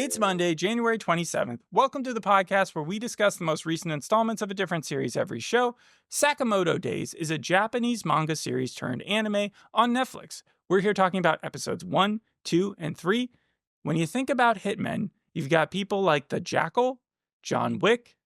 It's Monday, January 27th. Welcome to the podcast where we discuss the most recent installments of a different series every show. Sakamoto Days is a Japanese manga series turned anime on Netflix. We're here talking about episodes 1, 2, and 3. When you think about hitmen, you've got people like the Jackal, John Wick,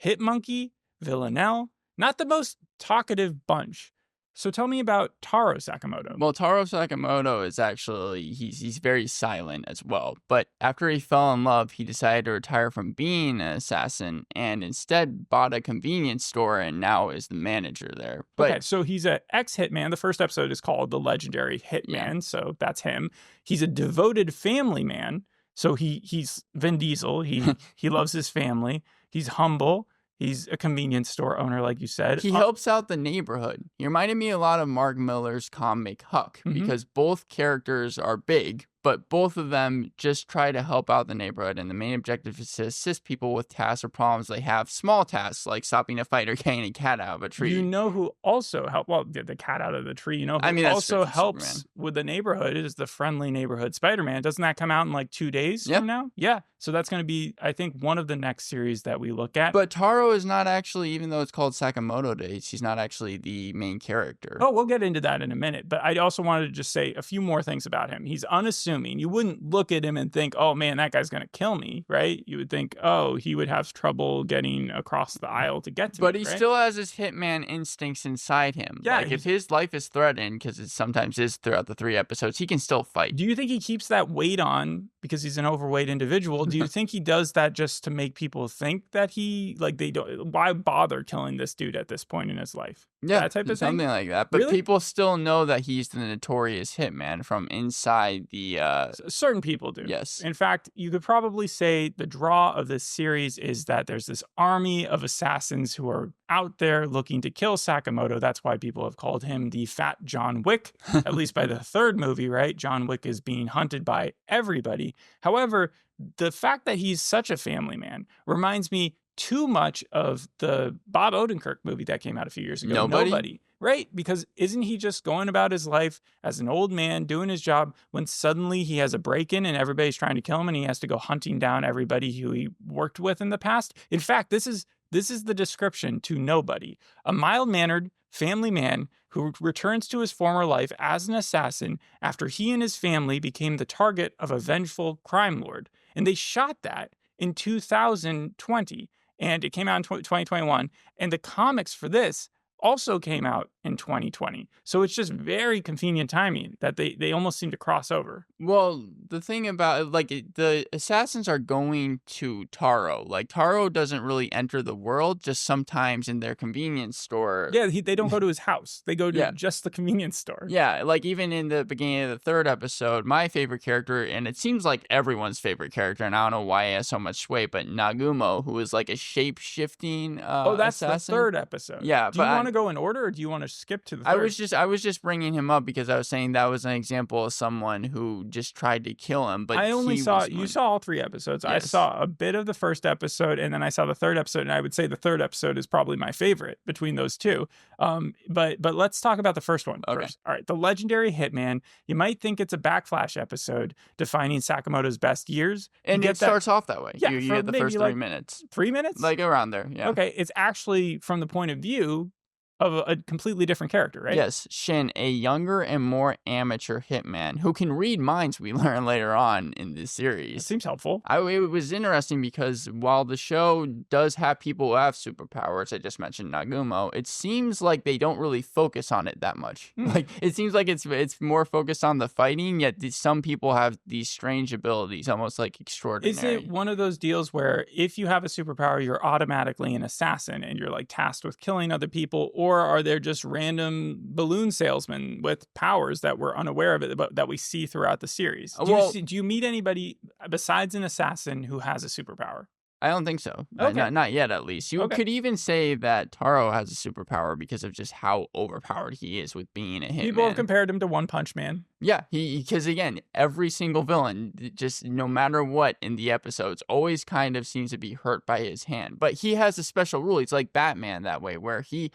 Hitmonkey, Villanelle, not the most talkative bunch. So tell me about Taro Sakamoto. Well, Taro Sakamoto is actually, he's very silent as well. But after he fell in love, he decided to retire from being an assassin and instead bought a convenience store and now is the manager there. But, okay, so he's an ex-hitman. The first episode is called The Legendary Hitman, so that's him. He's a devoted family man, so he's Vin Diesel. He loves his family. He's humble. He's a convenience store owner, like you said. He helps out the neighborhood. He reminded me a lot of Mark Millar's comic Huck, because both characters are big, but both of them just try to help out the neighborhood, and the main objective is to assist people with tasks or problems they have. Small tasks, like stopping a fight or getting a cat out of a tree. You know who also helped? Well, get the cat out of the tree. You know who also helps Superman with the neighborhood is the friendly neighborhood Spider-Man. Doesn't that come out in like 2 days from now? Yeah. So that's going to be, I think, one of the next series that we look at. But Taro is not actually, even though it's called Sakamoto Days, he's not actually the main character. Oh, we'll get into that in a minute. But I also wanted to just say a few more things about him. He's unassuming. You wouldn't look at him and think, oh, man, that guy's going to kill me, right? You would think, oh, he would have trouble getting across the aisle to get to me. But he still has his hitman instincts inside him. Yeah, like if his life is threatened, because it sometimes is throughout the 3 episodes, he can still fight. Do you think he keeps that weight on because he's an overweight individual? Do you think he does that just to make people think that they don't, why bother killing this dude at this point in his life? Yeah, that type of something thing? like that. But really? People still know that he's the notorious hitman from inside the... Certain people do. Yes. In fact, you could probably say the draw of this series is that there's this army of assassins who are out there looking to kill Sakamoto. That's why people have called him the Fat John Wick, at least by the 3rd movie, right? John Wick is being hunted by everybody. However, the fact that he's such a family man reminds me too much of the Bob Odenkirk movie that came out a few years ago. Nobody. Right? Because isn't he just going about his life as an old man doing his job when suddenly he has a break-in and everybody's trying to kill him and he has to go hunting down everybody who he worked with in the past? In fact, this is the description to Nobody. A mild-mannered family man who returns to his former life as an assassin after he and his family became the target of a vengeful crime lord. And they shot that in 2020. And it came out in 2021. And the comics for this also came out in 2020. So it's just very convenient timing that they almost seem to cross over. Well, the thing about the assassins are going to Taro. Like Taro doesn't really enter the world, just sometimes in their convenience store. Yeah, they don't go to his house. They go to just the convenience store. Yeah, like even in the beginning of the 3rd episode, my favorite character, and it seems like everyone's favorite character, and I don't know why he has so much sway, but Nagumo, who is like a shape-shifting that's assassin. The 3rd episode. Yeah, do you want to go in order, or do you want to skip to the 3rd? I was just bringing him up because I was saying that was an example of someone who just tried to kill him. But you saw all 3 episodes. Yes. I saw a bit of the 1st episode, and then I saw the 3rd episode, and I would say the 3rd episode is probably my favorite between those two. But let's talk about the first one first. All right, The Legendary Hitman. You might think it's a backflash episode defining Sakamoto's best years. And it starts off that way. Yeah, you get the first 3 minutes. 3 minutes? Like around there, yeah. Okay, it's actually from the point of view of a completely different character, right? Yes, Shin, a younger and more amateur hitman who can read minds, we learn later on in this series. It seems helpful. It was interesting because while the show does have people who have superpowers, I just mentioned Nagumo, it seems like they don't really focus on it that much. Like it seems like it's more focused on the fighting, yet some people have these strange abilities, almost like extraordinary. Is it one of those deals where if you have a superpower, you're automatically an assassin and you're like tasked with killing other people, or are there just random balloon salesmen with powers that we're unaware of but that we see throughout the series? Do you meet anybody besides an assassin who has a superpower? I don't think so. Okay. Not yet, at least. You could even say that Taro has a superpower because of just how overpowered he is with being a hitman. People have compared him to One Punch Man. Yeah, because again, every single villain, just no matter what in the episodes, always kind of seems to be hurt by his hand. But he has a special rule. He's like Batman that way, where he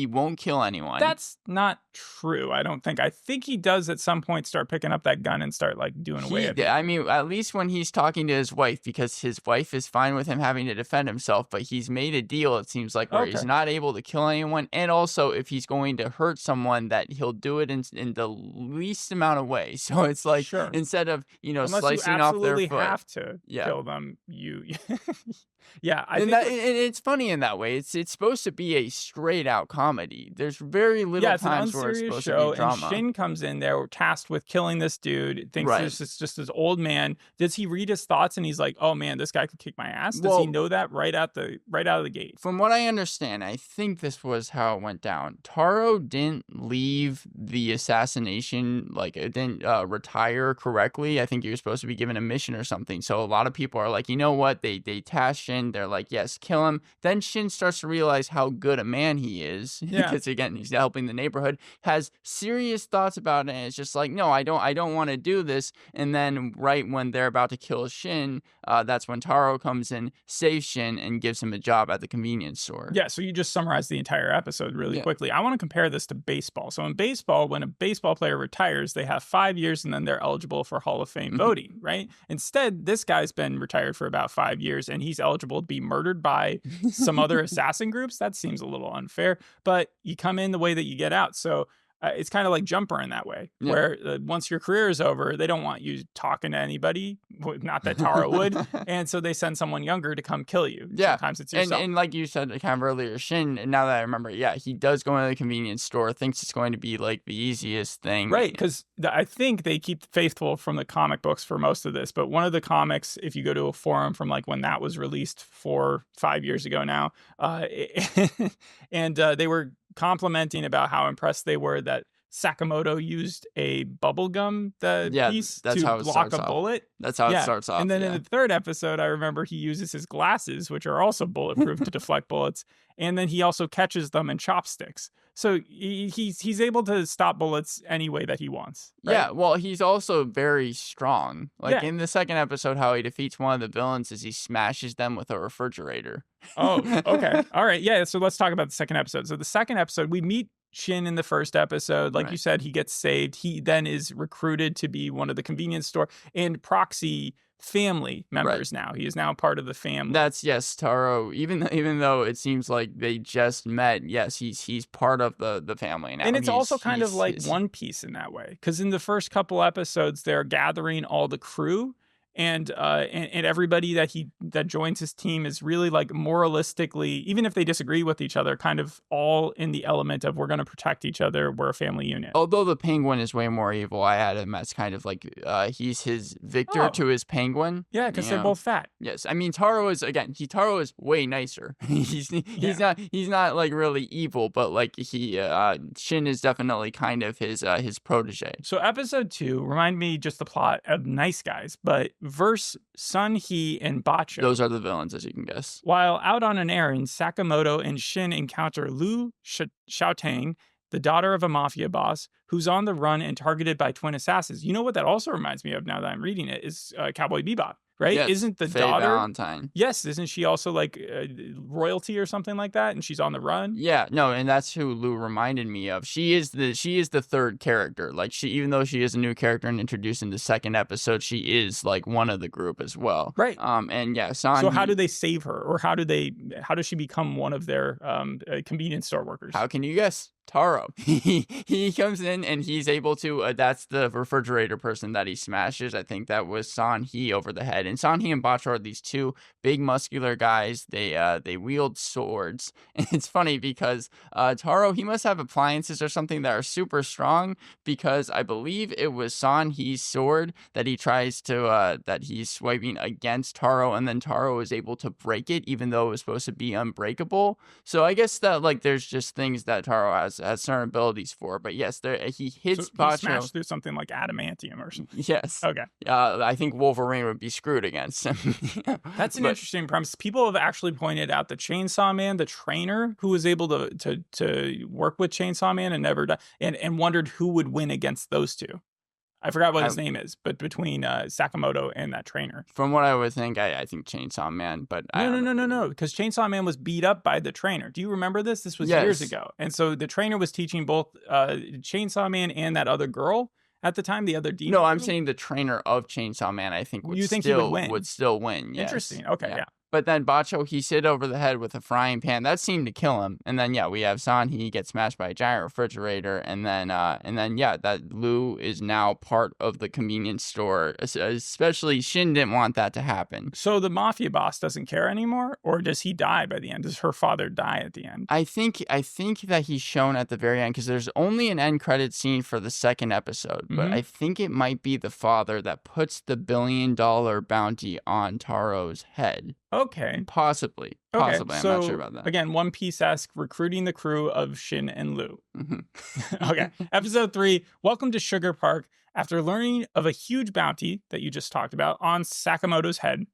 won't kill anyone. That's not true, I don't think. I think he does at some point start picking up that gun and start like doing away with it. I mean, at least when he's talking to his wife, because his wife is fine with him having to defend himself, but he's made a deal, it seems like, where he's not able to kill anyone. And also, if he's going to hurt someone, that he'll do it in the least amount of ways. So it's like, instead of, unless slicing you off their foot. have to kill them, you yeah, and it's funny in that way. It's supposed to be a straight out comedy. There's very little times where it's supposed to be drama. And Shin comes in there tasked with killing this dude, thinks it's just this old man. Does he read his thoughts and he's like, oh man, this guy could kick my ass? Does he know that right out of the gate? From what I understand, I think this was how it went down. Taro didn't leave the assassination, like it didn't retire correctly. I think he was supposed to be given a mission or something. So a lot of people are like, you know what? They task Shin. They're like, yes, kill him. Then Shin starts to realize how good a man he is. Because again, he's helping the neighborhood. Has serious thoughts about it. And it's just like, no, I don't want to do this. And then right when they're about to kill Shin, that's when Taro comes in, saves Shin, and gives him a job at the convenience store. Yeah, so you just summarized the entire episode really quickly. I want to compare this to baseball. So in baseball, when a baseball player retires, they have 5 years and then they're eligible for Hall of Fame voting, right? Instead, this guy's been retired for about 5 years and he's eligible to be murdered by some other assassin groups. That seems a little unfair, but you come in the way that you get out. So it's kind of like Jumper in that way, where once your career is over, they don't want you talking to anybody. Not that Taro would. And so they send someone younger to come kill you. Yeah. Sometimes it's yourself. And like you said kind of earlier, Shin, now that I remember, he does go into the convenience store, thinks it's going to be like the easiest thing. Right, because I think they keep faithful from the comic books for most of this. But one of the comics, if you go to a forum from like when that was released 4 or 5 years ago now, and they were complimenting about how impressed they were that Sakamoto used a bubblegum piece to block a bullet. That's how it starts off. And then in the third episode, I remember he uses his glasses, which are also bulletproof to deflect bullets. And then he also catches them in chopsticks. So he's able to stop bullets any way that he wants. Right? Yeah, well, he's also very strong. Like in the second episode, how he defeats one of the villains is he smashes them with a refrigerator. Oh, okay. All right. Yeah, so let's talk about the second episode. So the second episode, we meet Shin in the first episode. Like you said, he gets saved. He then is recruited to be one of the convenience store and proxy family members now. He is now part of the family. That's Taro. Even though it seems like they just met, he's part of the family now. And it's also kind of like One Piece in that way. Because in the first couple episodes, they're gathering all the crew. And everybody that joins his team is really like moralistically, even if they disagree with each other, kind of all in the element of we're going to protect each other. We're a family unit. Although the penguin is way more evil, I had him as kind of like he's his victor to his penguin. Yeah, because they're both fat. Yes, I mean Taro is way nicer. he's not like really evil, but like Shin is definitely kind of his protege. So episode 2, remind me just the plot of Nice Guys, but verse Sun Hee and Bacho. Those are the villains, as you can guess. While out on an errand, Sakamoto and Shin encounter Lu Xiaotang, the daughter of a mafia boss, who's on the run and targeted by twin assassins. You know what that also reminds me of now that I'm reading it is Cowboy Bebop. Right? Yes, isn't the Faye daughter Valentine? Yes, isn't she also like royalty or something like that? And she's on the run. Yeah, no, and that's who Lou reminded me of. She is the third character. Like even though she is a new character and introduced in the second episode, she is like one of the group as well. Right. And yeah, San. So how do they save her, or how does she become one of their convenience store workers? How can you guess? Taro. He comes in and he's able to, that's the refrigerator person that he smashes. I think that was San Hee over the head. And San Hee and Bacho are these two big muscular guys. They wield swords. And it's funny because Taro, he must have appliances or something that are super strong, because I believe it was San Hee's sword that he tries to, that he's swiping against Taro, and then Taro is able to break it even though it was supposed to be unbreakable. So I guess that like there's just things that Taro has certain abilities for, but yes, he hits Bacho. He smashed through something like adamantium or something. Yes. Okay. I think Wolverine would be screwed against him. That's an interesting premise. People have actually pointed out the Chainsaw Man, the trainer who was able to work with Chainsaw Man and never die, and wondered who would win against those two. I forgot what his name is, but between Sakamoto and that trainer. From what I would think, I think Chainsaw Man, but No, because Chainsaw Man was beat up by the trainer. Do you remember this? This was years ago. And so the trainer was teaching both Chainsaw Man and that other girl at the time, the other demon. No, I'm saying the trainer of Chainsaw Man, I think, he would still win. Yes. Interesting. Okay, yeah. But then Bacho, he's hit over the head with a frying pan. That seemed to kill him. And then, we have San. He gets smashed by a giant refrigerator. And then, that Lou is now part of the convenience store. Especially Shin didn't want that to happen. So the mafia boss doesn't care anymore? Or does he die by the end? Does her father die at the end? I think that he's shown at the very end because there's only an end credit scene for the second episode. But I think it might be the father that puts the $1 billion bounty on Taro's head. Okay. Possibly. Okay. I'm not sure about that. Again, One Piece-esque recruiting the crew of Shin and Lou. Okay. Episode 3, Welcome to Sugar Park. After learning of a huge bounty that you just talked about on Sakamoto's head,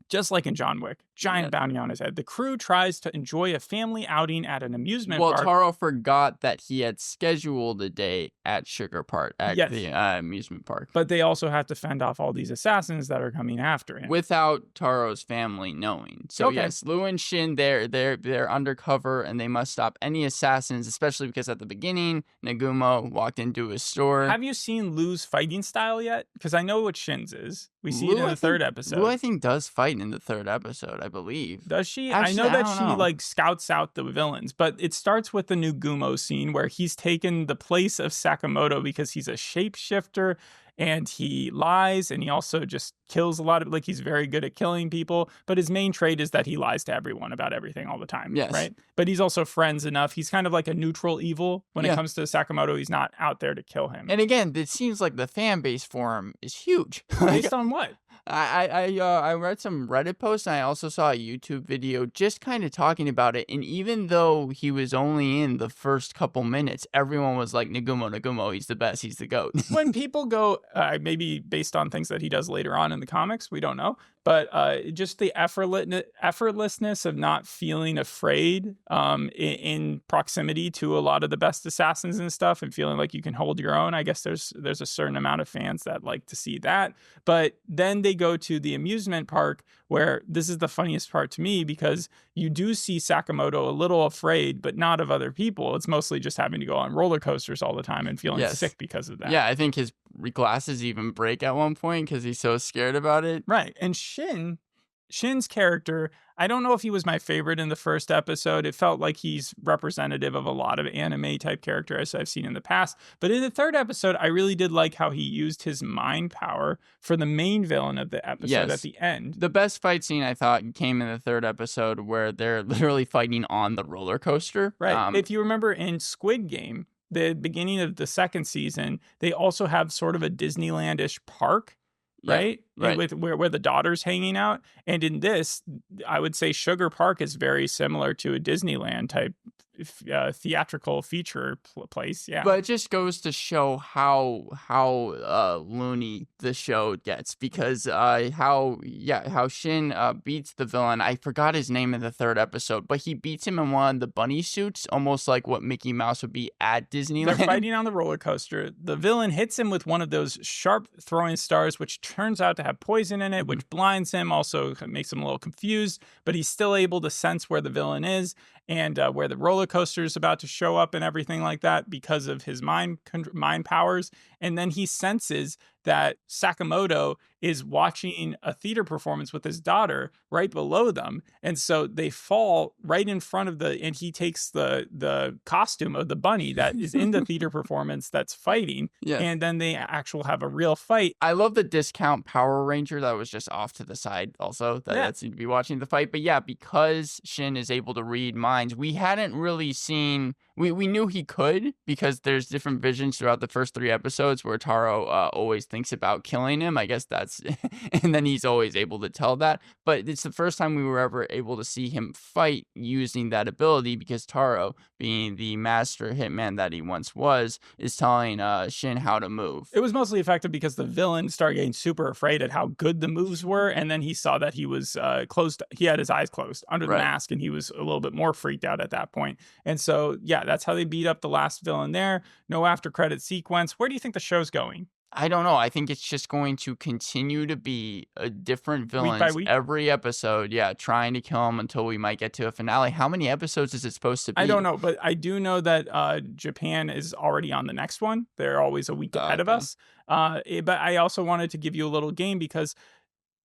just like in John Wick, giant bounty on his head, the crew tries to enjoy a family outing at an amusement park. Well, Taro forgot that he had scheduled a day at Sugar Park, at the amusement park. But they also have to fend off all these assassins that are coming after him. Without Taro's family knowing. So yes, Lou and Shin, they're undercover and they must stop any assassins, especially because at the beginning, Nagumo walked into his store. Have you seen Lou's fighting style yet? Because I know what Shin's is. We see it in the third episode. Lou, I think, does fight in the third episode, I believe. Does she? Actually, I know that she scouts out the villains, but it starts with the Nagumo scene where he's taken the place of Sakamoto because he's a shapeshifter and he lies and he also just kills a lot of, he's very good at killing people, but his main trait is that he lies to everyone about everything all the time. Yes. Right? But he's also friends enough. He's kind of like a neutral evil when it comes to Sakamoto. He's not out there to kill him. And again, it seems like the fan base for him is huge. Based on what? I read some Reddit posts and I also saw a YouTube video just kind of talking about it. And even though he was only in the first couple minutes, everyone was like, Nagumo, he's the best, he's the GOAT. When people go, maybe based on things that he does later on in the comics, we don't know, but just the effortlessness of not feeling afraid in proximity to a lot of the best assassins and stuff and feeling like you can hold your own. I guess there's a certain amount of fans that like to see that. But then they go to the amusement park where this is the funniest part to me because you do see Sakamoto a little afraid, but not of other people. It's mostly just having to go on roller coasters all the time and feeling sick because of that. Yeah, I think his glasses even break at one point because he's so scared about it. Right. And Shin's character, I don't know if he was my favorite in the first episode. It felt like he's representative of a lot of anime type characters I've seen in the past. But in the third episode, I really did like how he used his mind power for the main villain of the episode at the end. The best fight scene I thought came in the third episode where they're literally fighting on the roller coaster. Right. If you remember in Squid Game, the beginning of the second season, they also have sort of a Disneyland-ish park. Right? With where the daughter's hanging out. And in this, I would say Sugar Park is very similar to a Disneyland type theatrical feature place. Yeah. But it just goes to show how loony the show gets because how Shin beats the villain. I forgot his name in the third episode, but he beats him in one of the bunny suits, almost like what Mickey Mouse would be at Disneyland. They're fighting on the roller coaster. The villain hits him with one of those sharp throwing stars, which turns out to have poison in it, which blinds him, also makes him a little confused, but he's still able to sense where the villain is and where the roller coaster is about to show up and everything like that because of his mind powers. And then he senses that Sakamoto is watching a theater performance with his daughter right below them. And so they fall right in front of and he takes the costume of the bunny that is in the theater performance that's fighting. Yes. And then they actually have a real fight. I love the discount Power Ranger that was just off to the side also that seemed to be watching the fight. But yeah, because Shin is able to read minds, we hadn't really seen, we knew he could because there's different visions throughout the first 3 episodes where Taro always thinks about killing him. I guess that's, and then he's always able to tell that. But it's the first time we were ever able to see him fight using that ability because Taro, being the master hitman that he once was, is telling Shin how to move. It was mostly effective because the villain started getting super afraid at how good the moves were, and then he saw that he was closed. He had his eyes closed under the mask, and he was a little bit more freaked out at that point. And so, yeah, that's how they beat up the last villain there. No after credit sequence. Where do you think the show's going? I don't know. I think it's just going to continue to be a different by villains week? every episode. Yeah, trying to kill him until we might get to a finale. How many episodes is it supposed to be? I don't know, but I do know that Japan is already on the next one. They're always a week ahead of Okay. us. But I also wanted to give you a little game because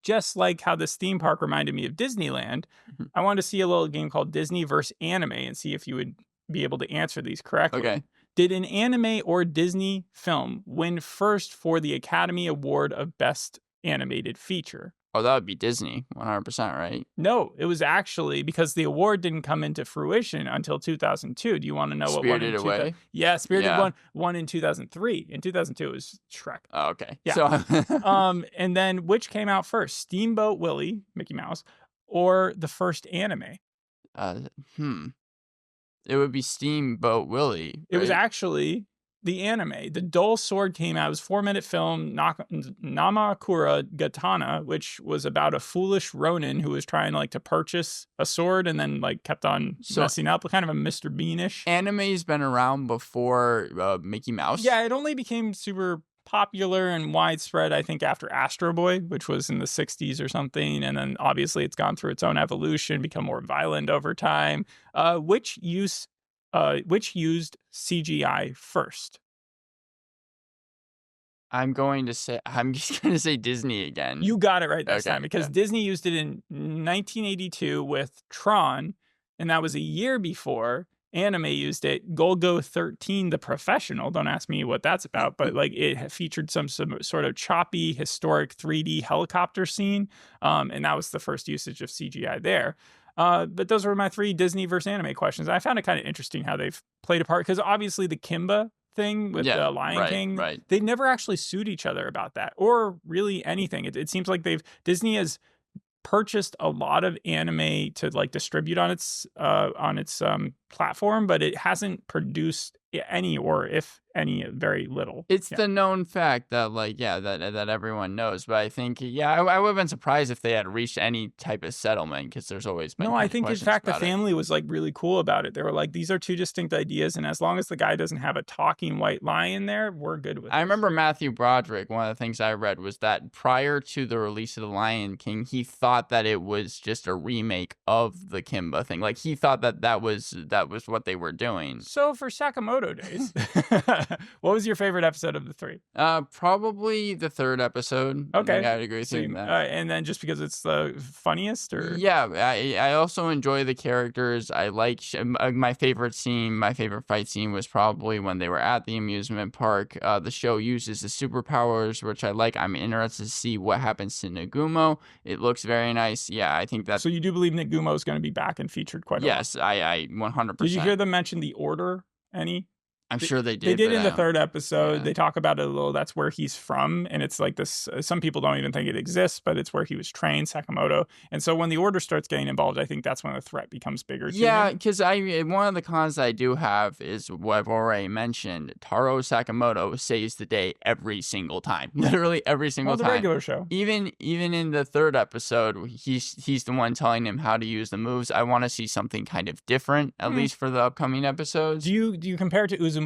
just like how this theme park reminded me of Disneyland, Mhm. I wanted to see a little game called Disney versus Anime and see if you would be able to answer these correctly. Okay. Did an anime or Disney film win first for the Academy Award of Best Animated Feature? Oh, that would be Disney, 100%, right? No, it was actually because the award didn't come into fruition until 2002. Do you want to know what won in Spirited Away? Yeah, Spirited Yeah. won in 2003. In 2002 it was Shrek. Oh, okay. Yeah. So, And then which came out first, Steamboat Willie, Mickey Mouse, or the first anime? uh, it would be Steamboat Willie. It was right? actually the anime. The Dull Sword came out. It was a 4-minute film, Namakura Gatana, which was about a foolish Ronin who was trying like to purchase a sword and then like kept on messing up, kind of a Mr. Beanish. Anime's been around before Mickey Mouse. Yeah, it only became super popular and widespread, I think, after Astro Boy, which was in the 60s or something. And then obviously it's gone through its own evolution, become more violent over time. Which used CGI first? I'm just going to say Disney again. You got it right this Okay, time because yeah. Disney used it in 1982 with Tron, and that was a year before anime used it. Golgo 13, The Professional. Don't ask me what that's about, but like it featured some sort of choppy, historic 3D helicopter scene, and that was the first usage of CGI there. But those were my 3 Disney versus anime questions. I found it kind of interesting how they've played a part because obviously the Kimba thing with the Lion King, right. they never actually sued each other about that or really anything. It seems like Disney has purchased a lot of anime to like distribute on its platform, but it hasn't produced any, or if any, very little. It's the known fact that that everyone knows, but I think I would have been surprised if they had reached any type of settlement because there's always been I think in fact the about it. family was like really cool about it. They were like, these are 2 distinct ideas, and as long as the guy doesn't have a talking white lion there, we're good with it. I remember Matthew Broderick, one of the things I read was that prior to the release of The Lion King, he thought that it was just a remake of the Kimba thing. Like he thought that was what they were doing. So for Sakamoto Days, what was your favorite episode of the 3? Probably the 3rd episode. Okay. I think I would agree with you on that. And then just because it's the funniest, or? Yeah, I also enjoy the characters. I like my favorite scene, my favorite fight scene was probably when they were at the amusement park. The show uses the superpowers, which I like. I'm interested to see what happens to Nagumo. It looks very nice. Yeah, I think that's... So you do believe Nagumo is going to be back and featured quite a lot? Yes, I 100%. Did you hear them mention the Order any? I'm sure they did. They did in the 3rd episode. Yeah. They talk about it a little. That's where he's from. And it's like this. Some people don't even think it exists, but it's where he was trained, Sakamoto. And so when the Order starts getting involved, I think that's when the threat becomes bigger. Yeah, because one of the cons I do have is what I've already mentioned. Taro Sakamoto saves the day every single time. Literally every single time. The regular show. Even in the 3rd episode, he's the one telling him how to use the moves. I want to see something kind of different, at least for the upcoming episodes. Do you compare it to Uzumaki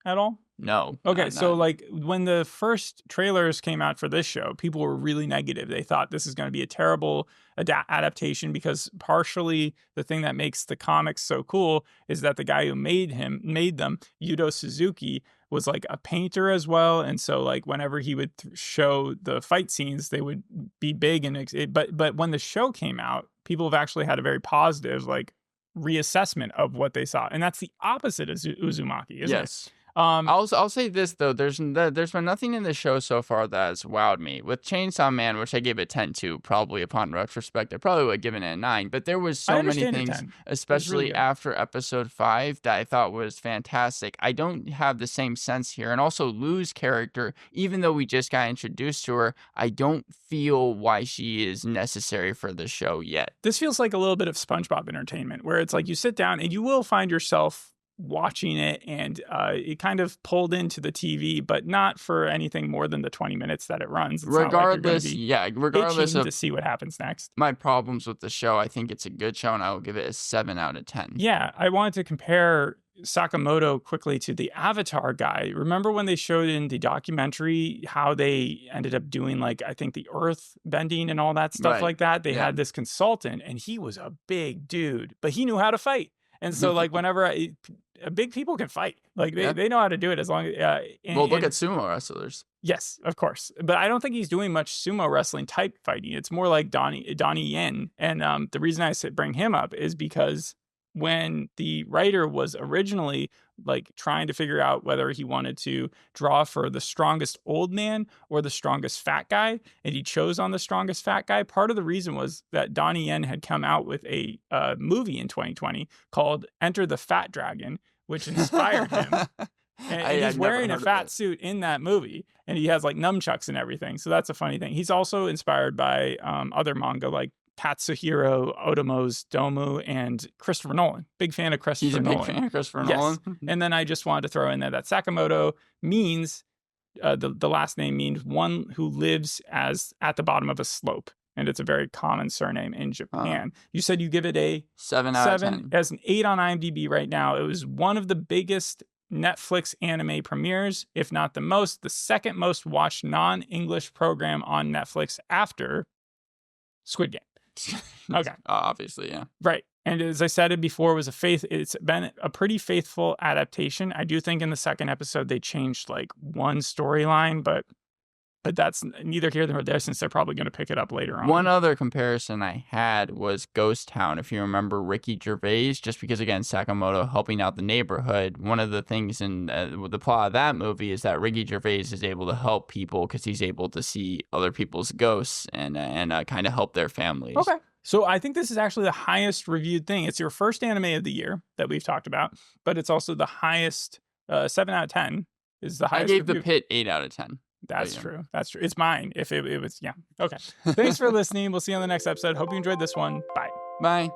at all? No. Okay, so like when the first trailers came out for this show, people were really negative. They thought this is going to be a terrible adaptation because partially the thing that makes the comics so cool is that the guy who made them, Yuto Suzuki, was like a painter as well, and so like whenever he would show the fight scenes, they would be big and but when the show came out, people have actually had a very positive like reassessment of what they saw, and that's the opposite of Uzumaki, isn't it? I'll say this though, there's been nothing in the show so far that has wowed me. With Chainsaw Man, which I gave a 10 to, probably upon retrospect, I probably would have given it a 9. But there was so many things, especially really after episode 5, that I thought was fantastic. I don't have the same sense here, and also Lou's character, even though we just got introduced to her, I don't feel why she is necessary for the show yet. This feels like a little bit of SpongeBob entertainment, where it's like you sit down and you will find yourself watching it, and it kind of pulled into the TV, but not for anything more than the 20 minutes that it runs. It's regardless of to see what happens next. My problems with the show, I think it's a good show, and I will give it a 7 out of 10. Yeah, I wanted to compare Sakamoto quickly to the Avatar guy. Remember when they showed in the documentary how they ended up doing, like, I think the earth bending and all that stuff like that? They had this consultant, and he was a big dude, but he knew how to fight. And so, like, whenever big people can fight, like they know how to do it as long as. Well, look at sumo wrestlers. Yes, of course. But I don't think he's doing much sumo wrestling type fighting. It's more like Donnie Yen. And the reason I bring him up is because when the writer was originally like trying to figure out whether he wanted to draw for the strongest old man or the strongest fat guy, and he chose on the strongest fat guy, part of the reason was that Donnie Yen had come out with a movie in 2020 called Enter the Fat Dragon, which inspired him. And he's wearing a fat suit in that movie, and he has like nunchucks and everything. So that's a funny thing. He's also inspired by other manga like Katsuhiro Otomo's Domu and Christopher Nolan. Big fan of Christopher Nolan. He's a big fan of Christopher Nolan. And then I just wanted to throw in there that Sakamoto means, the last name means one who lives at the bottom of a slope. And it's a very common surname in Japan. You said you give it a 7 out of 10. It has an 8 on IMDb right now. It was one of the biggest Netflix anime premieres, if not the second most watched non-English program on Netflix after Squid Game. Okay. Obviously, yeah. Right. And as I said it before, it's been a pretty faithful adaptation. I do think in the second episode they changed like one storyline, but that's neither here nor there since they're probably going to pick it up later on. One other comparison I had was Ghost Town, if you remember Ricky Gervais, just because, again, Sakamoto helping out the neighborhood. One of the things in the plot of that movie is that Ricky Gervais is able to help people because he's able to see other people's ghosts and kind of help their families. Okay. So I think this is actually the highest reviewed thing. It's your first anime of the year that we've talked about, but it's also the highest, 7 out of 10 is the highest. I gave The Pit 8 out of 10. That's true. That's true. It's mine. If it was, yeah. Okay. Thanks for listening. We'll see you on the next episode. Hope you enjoyed this one. Bye. Bye.